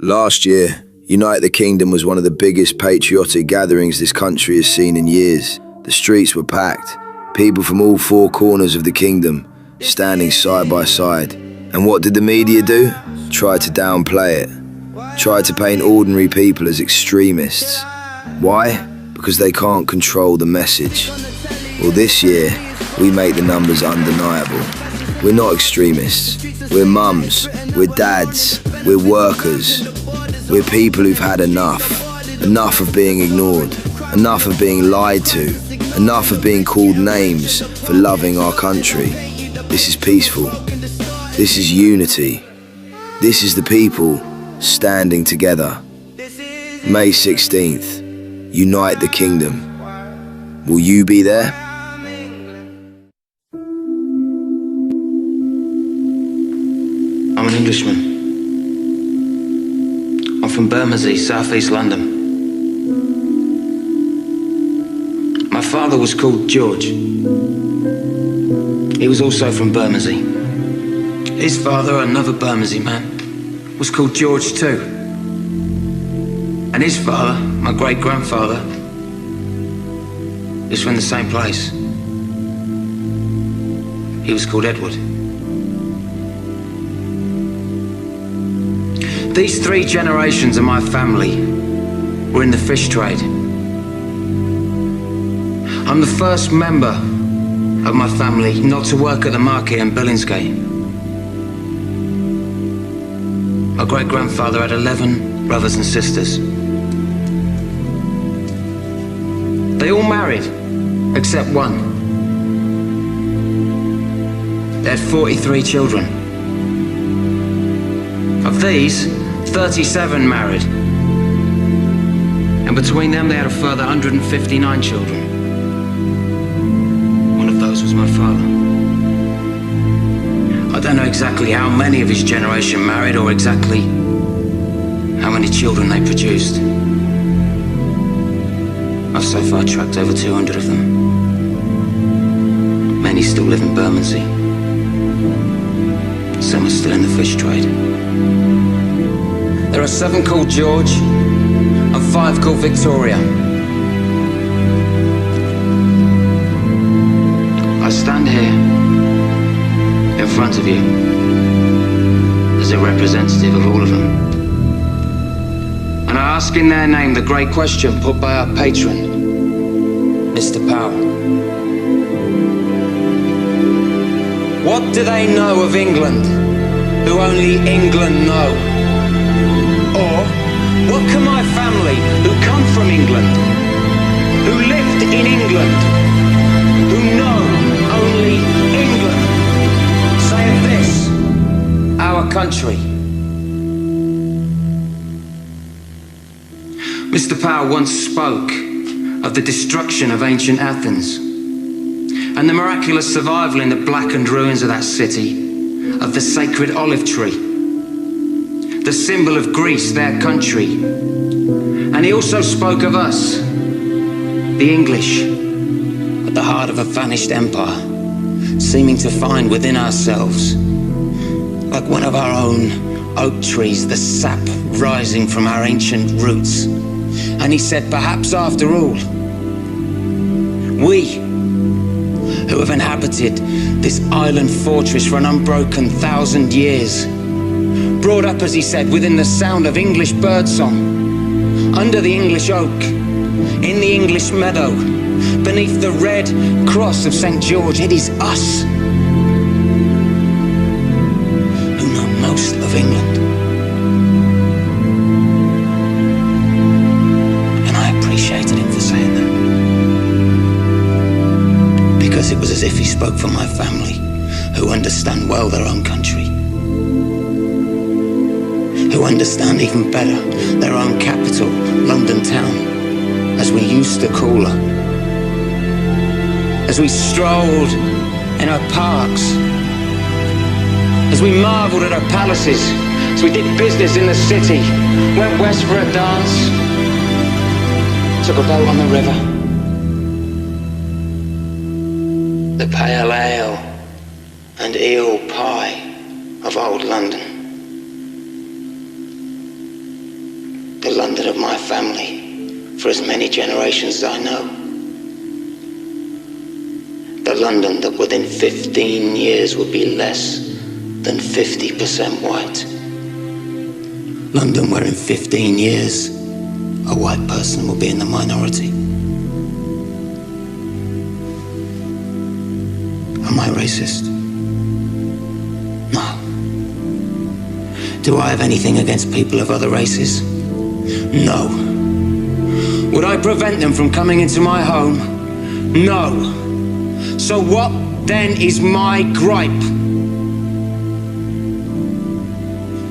Last year, Unite the Kingdom was one of the biggest patriotic gatherings this country has seen in years. The streets were packed, people from all four corners of the kingdom, standing side by side. And what did the media do? Try to downplay it. Try to paint ordinary people as extremists. Why? Because they can't control the message. Well, this year, we make the numbers undeniable. We're not extremists. We're mums, we're dads, we're workers. We're people who've had enough. Enough of being ignored. Enough of being lied to. Enough of being called names for loving our country. This is peaceful. This is unity. This is the people standing together. May 16th, Unite the Kingdom. Will you be there? I'm an Englishman. I'm from Bermondsey, South East London. My father was called George. He was also from Bermondsey. His father, another Bermondsey man, was called George too. And his father, my great-grandfather, is from the same place. He was called Edward. These three generations of my family were in the fish trade. I'm the first member of my family not to work at the market in Billingsgate. My great-grandfather had 11 brothers and sisters. They all married, except one. They had 43 children. Of these, 37 married. And between them, they had a further 159 children. One of those was my father. I don't know exactly how many of his generation married or exactly how many children they produced. I've so far tracked over 200 of them. Many still live in Bermondsey. Some are still in the fish trade. There are 7 called George and 5 called Victoria. I stand here in front of you as a representative of all of them. And I ask in their name the great question put by our patron, Mr. Powell. What do they know of England who only England know? Or what can my family who come from England, who lived in England, who know only England, say of this, our country? Mr. Powell once spoke of the destruction of ancient Athens and the miraculous survival in the blackened ruins of that city of the sacred olive tree, the symbol of Greece, their country. And he also spoke of us, the English, at the heart of a vanished empire, seeming to find within ourselves, like one of our own oak trees, the sap rising from our ancient roots. And he said, perhaps after all, we, who have inhabited this island fortress for an unbroken 1,000 years, brought up, as he said, within the sound of English birdsong, under the English oak, in the English meadow, beneath the red cross of St. George, it is us who know most of England. And I appreciated him for saying that, because it was as if he spoke for my family, who understand well their own country, who understand even better their own capital, London town, as we used to call her. As we strolled in her parks, as we marvelled at her palaces, as we did business in the city, went west for a dance, took a boat on the river. The pale ale and eel pie of old London. The London of my family, for as many generations as I know. The London that within 15 years would be less than 50% white. London where in 15 years, a white person will be in the minority. Am I racist? No. Do I have anything against people of other races? No. Would I prevent them from coming into my home? No. So what then is my gripe?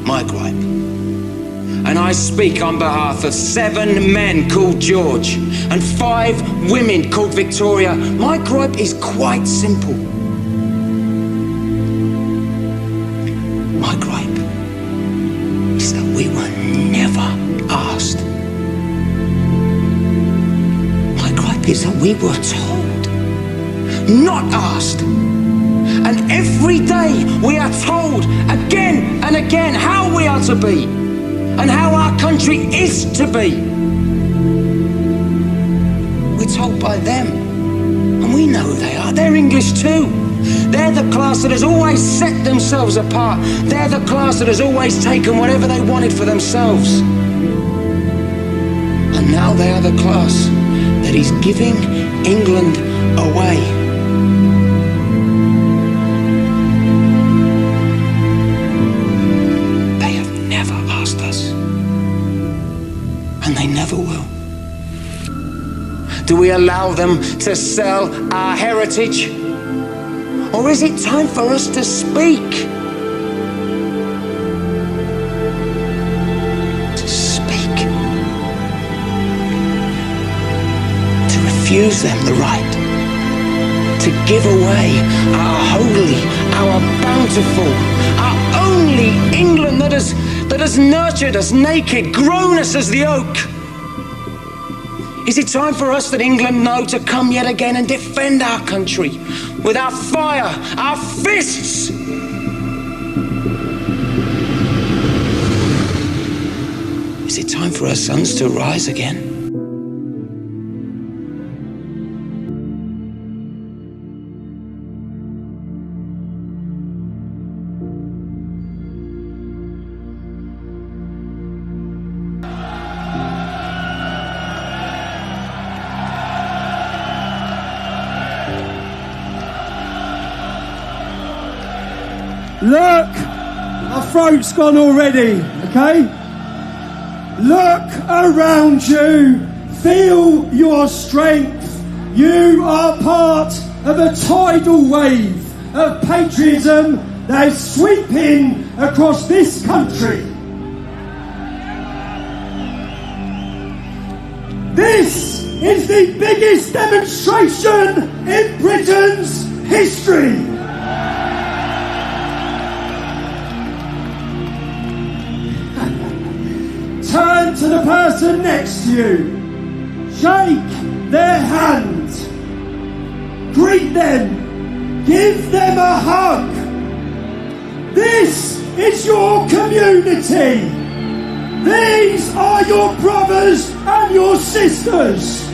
My gripe. And I speak on behalf of 7 men called George and 5 women called Victoria. My gripe is quite simple. My gripe is that we were never asked. My gripe is that we were told, not asked. And every day we are told again and again how we are to be and how our country is to be. We're told by them, and we know who they are. They're English too. They're the class that has always set themselves apart. They're the class that has always taken whatever they wanted for themselves. And now they are the class that is giving England away. They have never asked us, and they never will. Do we allow them to sell our heritage? Or is it time for us to speak? To speak. To refuse them the right to give away our holy, our bountiful, our only England that has nurtured us naked, grown us as the oak. Is it time for us that England know to come yet again and defend our country with our fire, our fists? Is it time for our sons to rise again? Look, my throat's gone already, okay? Look around you, feel your strength. You are part of a tidal wave of patriotism that is sweeping across this country. This is the biggest demonstration in Britain's history. Turn to the person next to you. Shake their hand. Greet them. Give them a hug. This is your community. These are your brothers and your sisters.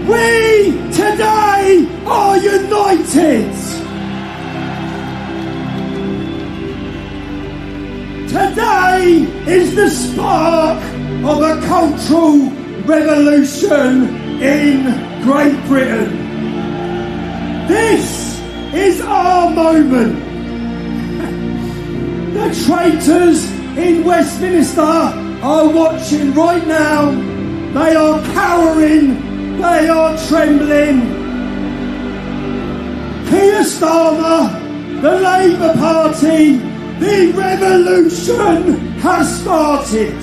We today are united. Today is the spark of a cultural revolution in Great Britain. This is our moment. The traitors in Westminster are watching right now. They are cowering. They are trembling. Keir Starmer, the Labour Party, the revolution has started.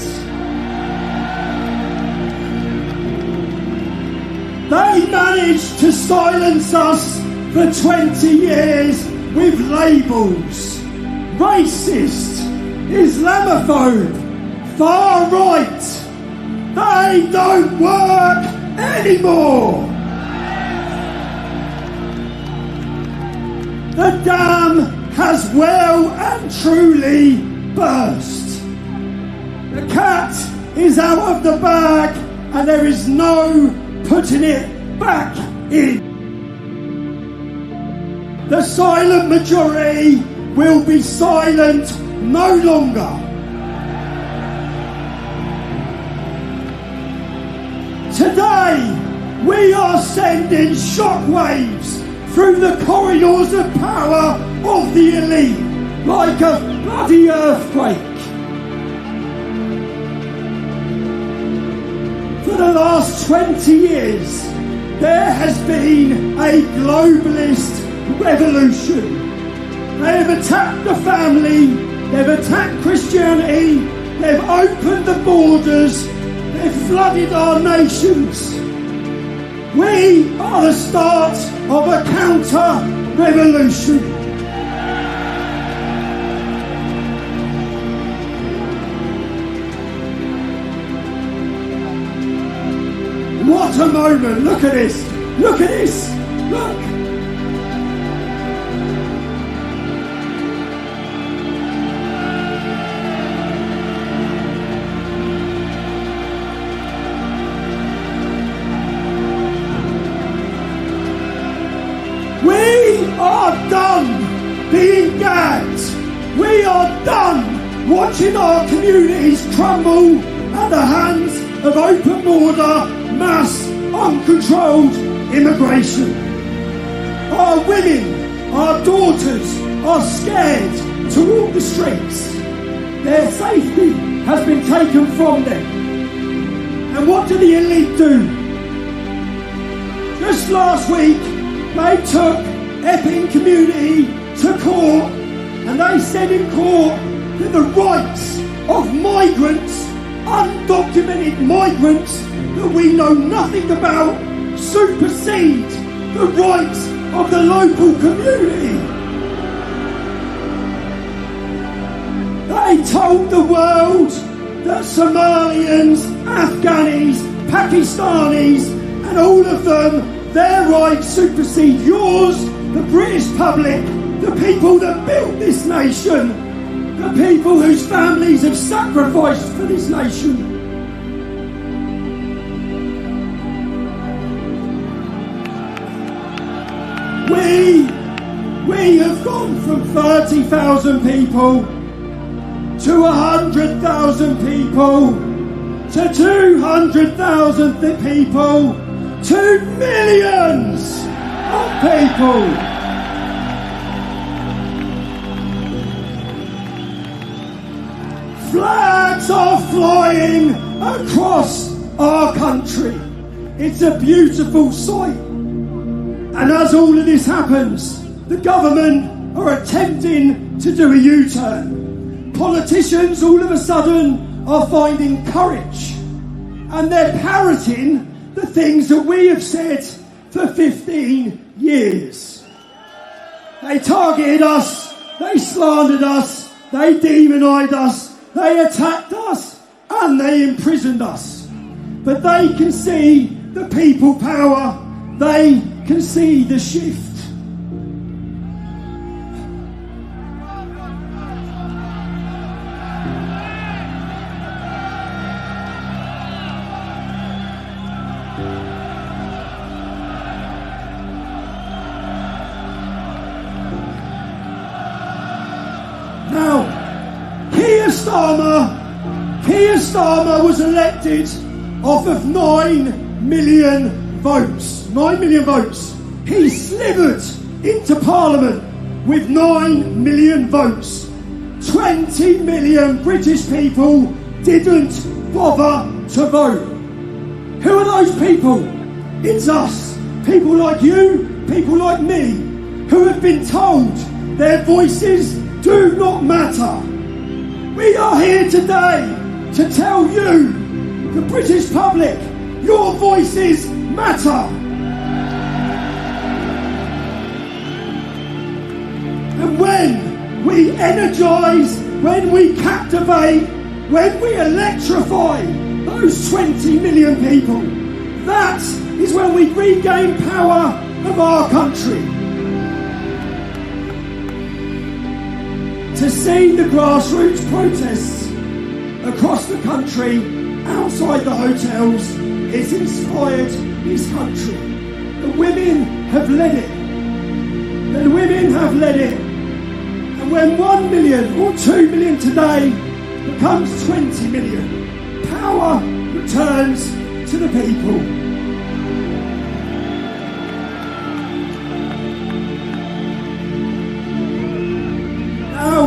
They managed to silence us for 20 years with labels. Racist, Islamophobe, far right. They don't work anymore. The dam has well and truly burst. The cat is out of the bag and there is no putting it back in. The silent majority will be silent no longer. Today, we are sending shockwaves through the corridors of power of the elite like a bloody earthquake. For the last 20 years, there has been a globalist revolution. They have attacked the family, they've attacked Christianity, they've opened the borders, they've flooded our nations. We are the start of a counter-revolution. What a moment! Look at this! Look at this! Look! We are done being gagged. We are done watching our communities crumble at the hands of open border, mass, uncontrolled immigration. Our women, our daughters are scared to walk the streets. Their safety has been taken from them. And what do the elite do? Just last week, they took Epping community to court and they said in court that the rights of migrants, undocumented migrants that we know nothing about, supersede the rights of the local community. They told the world that Somalians, Afghanis, Pakistanis and all of them, their rights supersede yours, the British public, the people that built this nation, the people whose families have sacrificed for this nation. We have gone from 30,000 people to 100,000 people to 200,000 people to millions of people. Flags are flying across our country. It's a beautiful sight. And as all of this happens, the government are attempting to do a U-turn. Politicians all of a sudden are finding courage and they're parroting the things that we have said for 15 years. They targeted us, they slandered us, they demonised us, they attacked us and they imprisoned us. But they can see the people power, they can see the shift. Now, Keir Starmer was elected off of 9 million votes. 9 million votes. He slivered into Parliament with 9 million votes. 20 million British people didn't bother to vote. Who are those people? It's us. People like you, people like me, who have been told their voices do not matter. We are here today to tell you, the British public, your voices matter. And when we energise, when we captivate, when we electrify those 20 million people, that is when we regain power of our country. To see the grassroots protests across the country outside the hotels, it's inspired this country. The women have led it. The women have led it. And when 1 million or 2 million today becomes 20 million, power returns to the people. Now,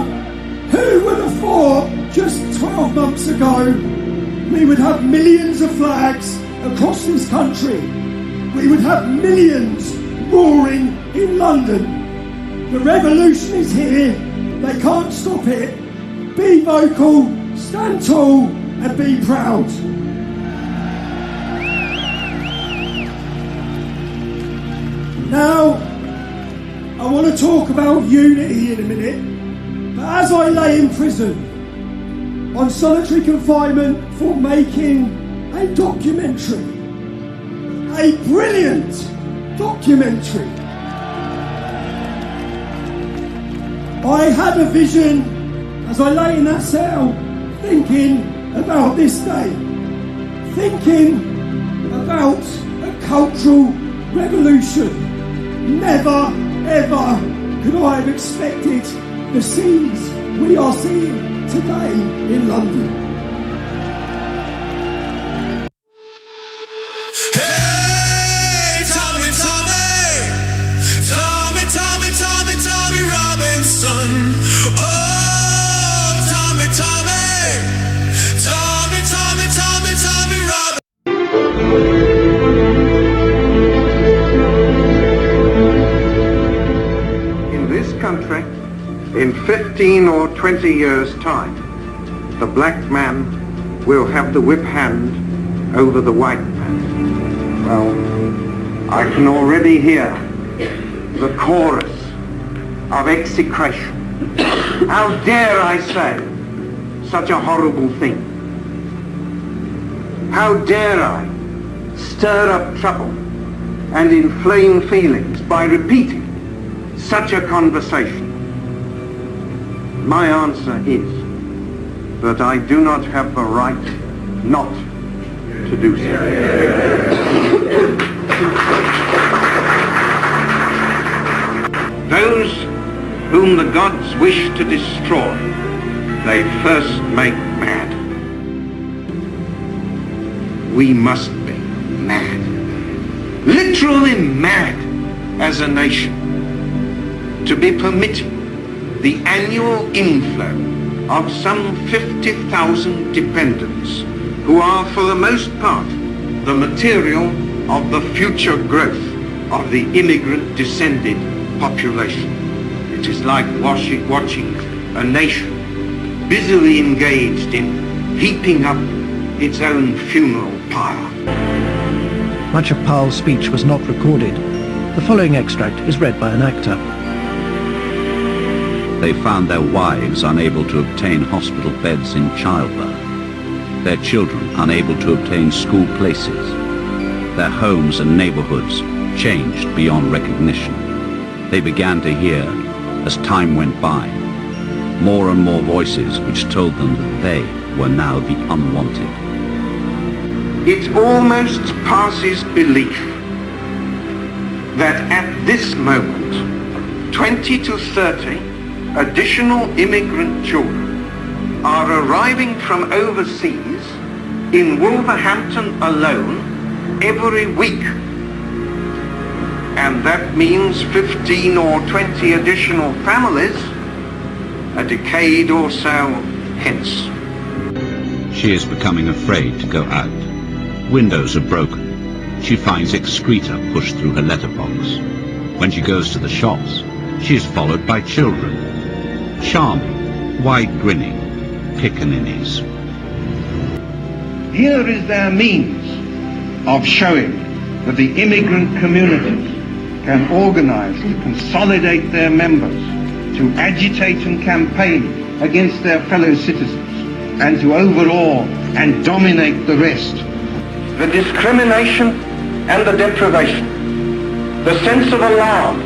who would have thought just 12 months ago we would have millions of flags across this country? We would have millions roaring in London. The revolution is here. They can't stop it. Be vocal, stand tall, and be proud. Now, I want to talk about unity in a minute, but as I lay in prison on solitary confinement for making a documentary, a brilliant documentary, I had a vision as I lay in that cell, thinking about this day, thinking about a cultural revolution. Never, ever could I have expected the scenes we are seeing today in London. Hey, Tommy, Tommy, Tommy, Tommy, Tommy, Tommy Robinson. Oh, Tommy, Tommy, Tommy, Tommy, Tommy, Tommy Robinson. Country, in 15 or 20 years' time, the black man will have the whip hand over the white man. Well, I can already hear the chorus of execration. How dare I say such a horrible thing? How dare I stir up trouble and inflame feelings by repeating such a conversation? My answer is that I do not have the right not to do so. Those whom the gods wish to destroy, they first make mad. We must be mad, literally mad as a nation, to be permitting the annual inflow of some 50,000 dependents who are for the most part the material of the future growth of the immigrant descended population. It is like watching a nation busily engaged in heaping up its own funeral pyre. Much of Powell's speech was not recorded. The following extract is read by an actor. They found their wives unable to obtain hospital beds in childbirth, their children unable to obtain school places, their homes and neighborhoods changed beyond recognition. They began to hear, as time went by, more and more voices which told them that they were now the unwanted. It almost passes belief that at this moment, 20 to 30 additional immigrant children are arriving from overseas in Wolverhampton alone every week. And that means 15 or 20 additional families a decade or so hence. She is becoming afraid to go out. Windows are broken. She finds excreta pushed through her letterbox. When she goes to the shops, she is followed by children. Charming, wide-grinning pickaninnies. Here is their means of showing that the immigrant communities can organize to consolidate their members, to agitate and campaign against their fellow citizens, and to overawe and dominate the rest. The discrimination and the deprivation, the sense of alarm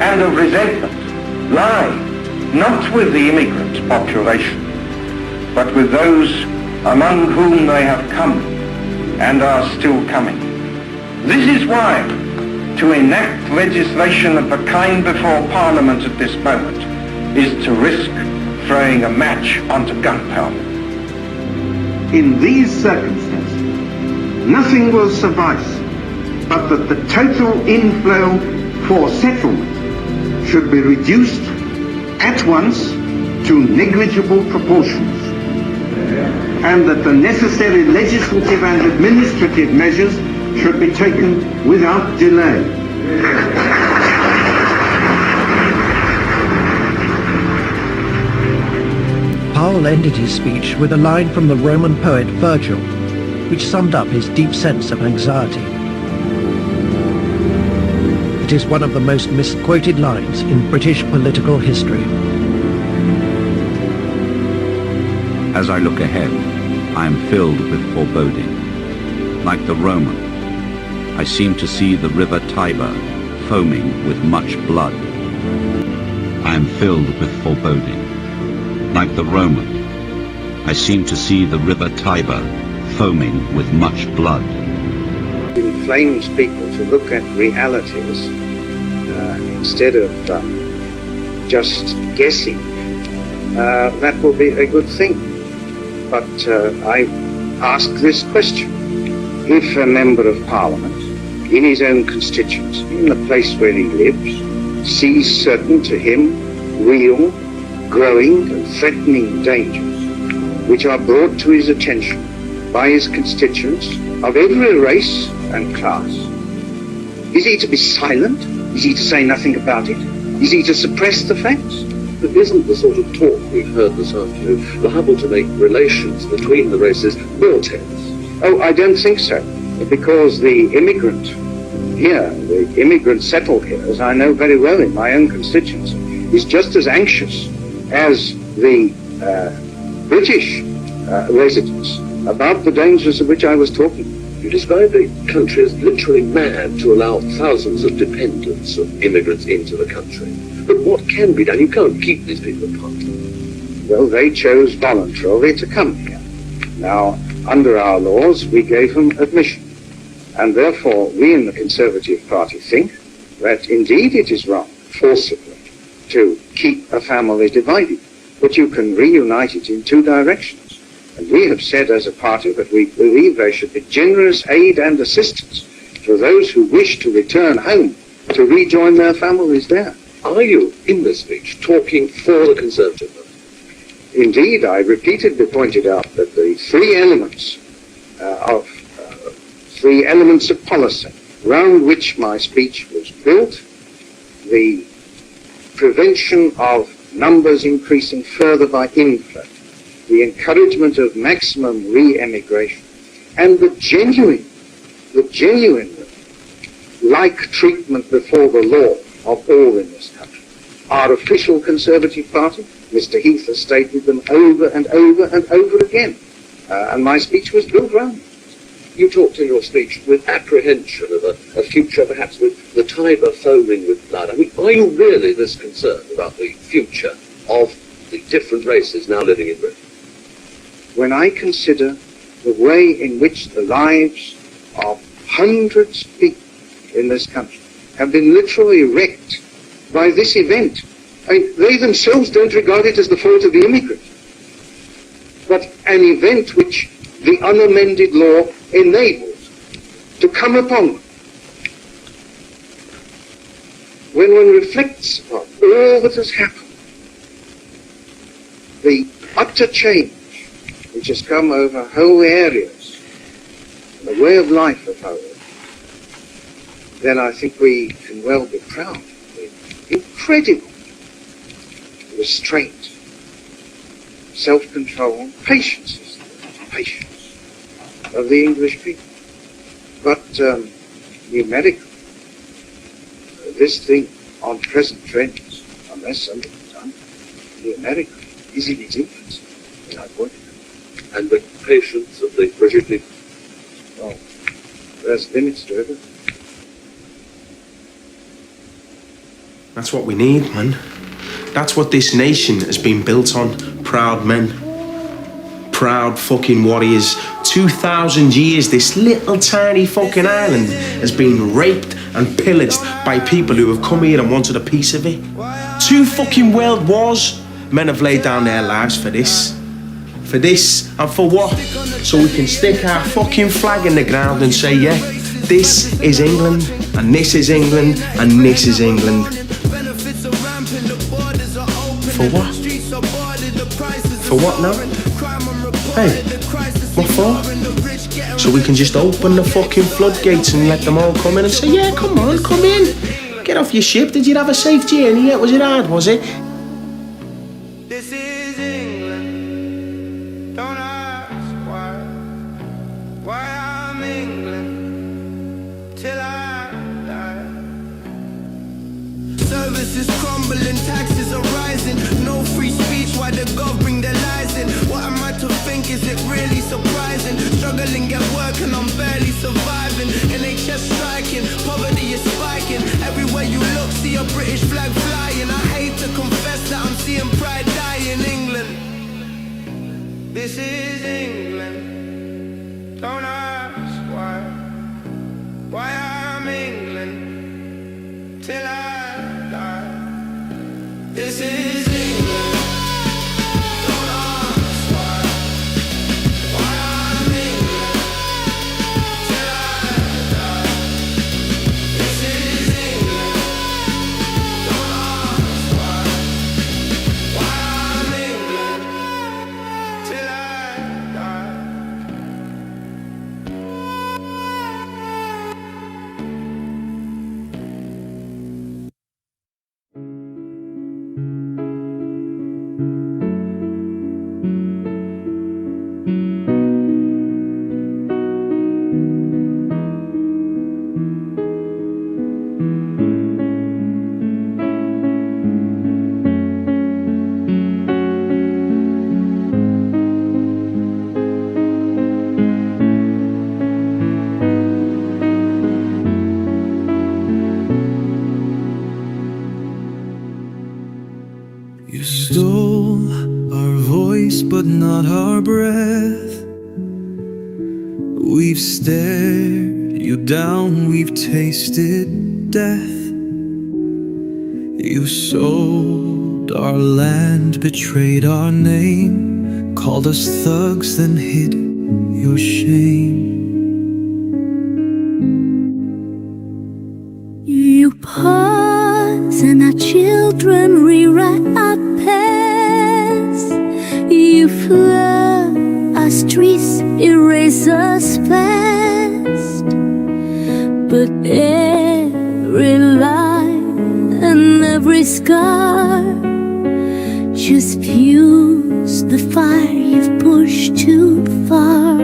and of resentment lie not with the immigrant population, but with those among whom they have come and are still coming. This is why to enact legislation of the kind before Parliament at this moment is to risk throwing a match onto gunpowder. In these circumstances, nothing will suffice but that the total inflow for settlement should be reduced at once to negligible proportions, and that the necessary legislative and administrative measures should be taken without delay. Powell ended his speech with a line from the Roman poet Virgil, which summed up his deep sense of anxiety. It is one of the most misquoted lines in British political history. As I look ahead, I am filled with foreboding. Like the Roman, I seem to see the river Tiber foaming with much blood. I am filled with foreboding. Like the Roman, I seem to see the river Tiber foaming with much blood. Inflames people to look at realities instead of just guessing. That will be a good thing. But I ask this question. If a member of Parliament, in his own constituency, in the place where he lives, sees certain to him real, growing and threatening dangers which are brought to his attention by his constituents of every race and class, is he to be silent? Is he to say nothing about it? Is he to suppress the facts? But isn't the sort of talk we've heard this afternoon liable to make relations between the races more tense? Oh, I don't think so, because the immigrant here, the immigrant settled here, as I know very well in my own constituency, is just as anxious as the British residents about the dangers of which I was talking. You describe the country as literally mad to allow thousands of dependents of immigrants into the country. But what can be done? You can't keep these people apart. Well, they chose voluntarily to come here. Now, under our laws, we gave them admission. And therefore, we in the Conservative Party think that indeed it is wrong, forcibly, to keep a family divided. But you can reunite it in two directions. And we have said as a party that we believe there should be generous aid and assistance for those who wish to return home to rejoin their families there. Are you, in this speech, talking for the Conservative Party? Indeed, I repeatedly pointed out that the three elements of policy round which my speech was built, the prevention of numbers increasing further by inflow, the encouragement of maximum re-emigration, and the genuine like treatment before the law of all in this country. Our official Conservative Party, Mr. Heath has stated them over and over and over again, and my speech was built round. You talked in your speech with apprehension of a future perhaps with the Tiber foaming with blood. I mean, are you really this concerned about the future of the different races now living in Britain? When I consider the way in which the lives of hundreds of people in this country have been literally wrecked by this event, I mean, they themselves don't regard it as the fault of the immigrant, but an event which the unamended law enabled to come upon them. When one reflects upon all that has happened, the utter change which has come over whole areas, the way of life of whole areas, then I think we can well be proud of the incredible restraint, self-control, patience of the English people. But numerically, this thing on present trends, unless something is done, numerically is in its infancy, as I pointed out. And the patience of the British people? Oh, there's limits to everything. That's what we need, man. That's what this nation has been built on. Proud men. proud fucking warriors. 2,000 years, this little tiny fucking island has been raped and pillaged by people who have come here and wanted a piece of it. 2 fucking world wars. Men have laid down their lives for this. For this, and for what? So we can stick our fucking flag in the ground and say, yeah, this is England, and this is England, and this is England. For what? For what now? Hey, what for? So we can just open the fucking floodgates and let them all come in and say, yeah, come on, come in. Get off your ship. Did you have a safe journey yet? Was it hard, was it? This is England. Don't ask why I'm England till I die. Services crumbling, taxes are rising. No free speech, why the gov bring their lies in? What am I to think? Is it really surprising? Struggling at work and I'm barely surviving. NHS striking, poverty is spiking. Everywhere you look, see a British flag flying. I hate to confess that I'm seeing pride die in England. This is England. Don't ask why I'm England till I die. This is England. Don't ask why I'm England till I die. This is England. Don't ask why I'm England till I die. You stole our voice, but not our breath. We've stared you down, we've tasted death. You sold our land, betrayed our name, called us thugs, then hid your shame. You pause and our children rewrite our past. You flood our streets, erase us fast. But every line and every scar just fuels the fire you've pushed too far.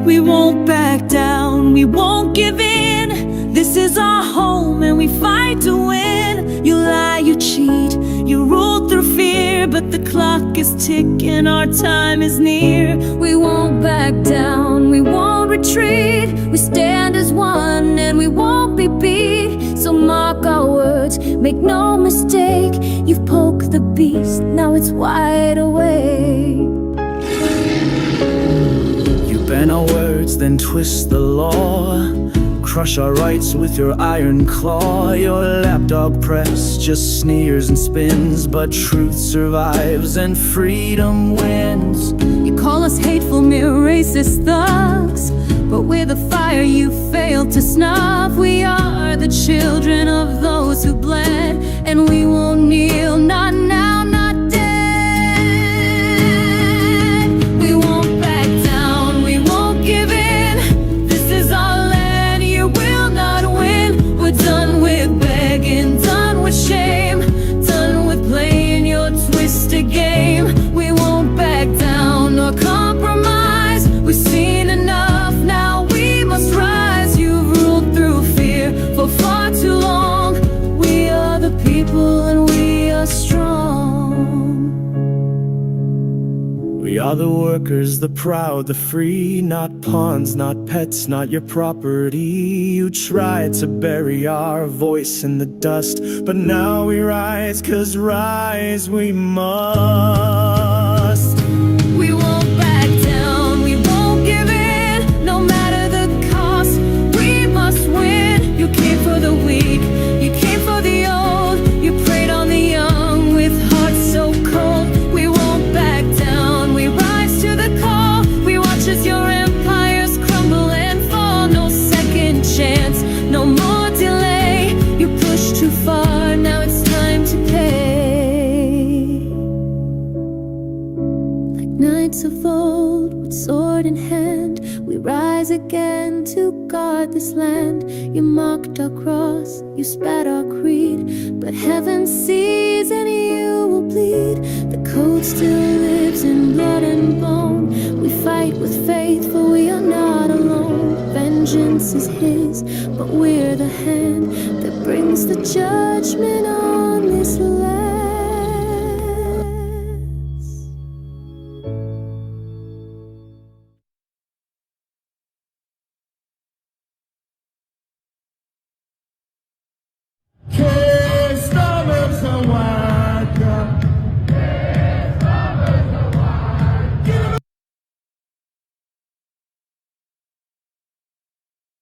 We won't back down, we won't give in. This is our home and we fight to win. You lie, you cheat, you rule through fear, but the clock is ticking, our time is near. We won't back down, we won't retreat. We stand as one and we won't be beat. So mark our words, make no mistake. You've poked the beast, now it's wide awake. You bend our words, then twist the law. Crush our rights with your iron claw. Your lapdog press just sneers and spins, but truth survives and freedom wins. You call us hateful, mere racist thugs, but we're the fire you failed to snuff. We are the children of those who bled, and we won't kneel, not now, not dead. We won't back down, we won't give in. This is our land, you will not win. We're done with begging, done with shame, done with playing your twisted game. We won't back down or compromise. We've seen enough, now we must rise. You've ruled through fear for far too long. We are the people and we are strong. We are the workers, the proud, the free. Not pawns, not pets, not your property. You tried to bury our voice in the dust, but now we rise, 'cause rise we must. We won't the weak. You came for the old, you preyed on the young with hearts so cold. We won't back down, we rise to the call. We watch as your empires crumble and fall. No second chance, no more delay. You pushed too far, now it's time to pay. Like knights of old, with sword in hand, we rise again to guard this land. You mocked our cross, you spat our creed, but heaven sees and you will bleed. The code still lives in blood and bone. We fight with faith, for we are not alone. Vengeance is his, but we're the hand that brings the judgment on this land.